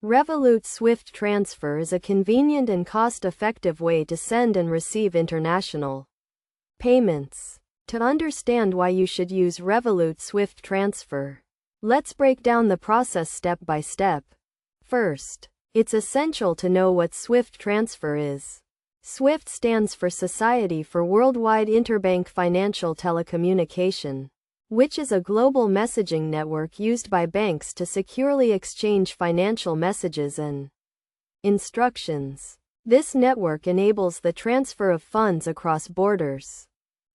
Revolut SWIFT transfer is a convenient and cost-effective way to send and receive international payments. To understand why you should use Revolut SWIFT transfer, let's break down the process step by step. First, it's essential to know what SWIFT transfer is. SWIFT stands for Society for Worldwide Interbank Financial Telecommunication, which is a global messaging network used by banks to securely exchange financial messages and instructions. This network enables the transfer of funds across borders.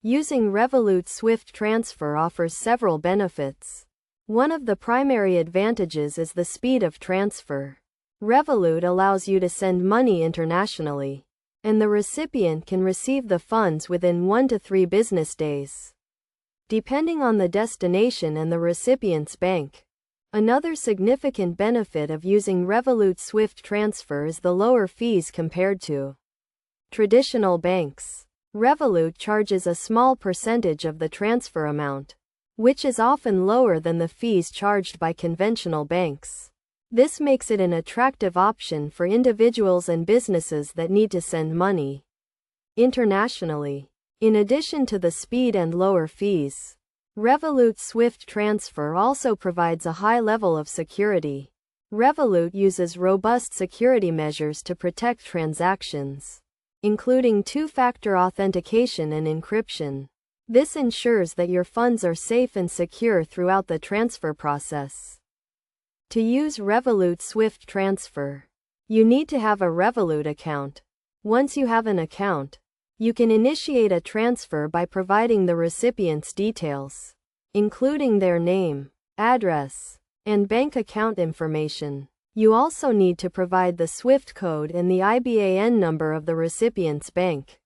Using Revolut SWIFT transfer offers several benefits. One of the primary advantages is the speed of transfer. Revolut allows you to send money internationally, and the recipient can receive the funds within 1 to 3 business days, depending on the destination and the recipient's bank. Another significant benefit of using Revolut SWIFT transfer is the lower fees compared to traditional banks. Revolut charges a small percentage of the transfer amount, which is often lower than the fees charged by conventional banks. This makes it an attractive option for individuals and businesses that need to send money internationally. In addition to the speed and lower fees, Revolut SWIFT transfer also provides a high level of security. Revolut uses robust security measures to protect transactions, including two-factor authentication and encryption. This ensures that your funds are safe and secure throughout the transfer process. To use Revolut SWIFT transfer, you need to have a Revolut account. Once you have an account, you can initiate a transfer by providing the recipient's details, including their name, address, and bank account information. You also need to provide the SWIFT code and the IBAN number of the recipient's bank.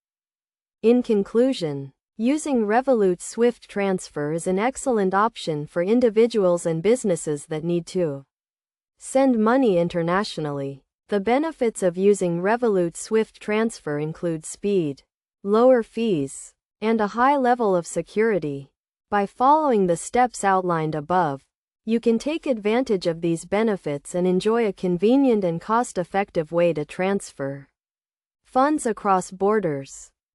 In conclusion, using Revolut SWIFT transfer is an excellent option for individuals and businesses that need to send money internationally. The benefits of using Revolut SWIFT transfer include speed, lower fees, and a high level of security. By following the steps outlined above, you can take advantage of these benefits and enjoy a convenient and cost-effective way to transfer funds across borders.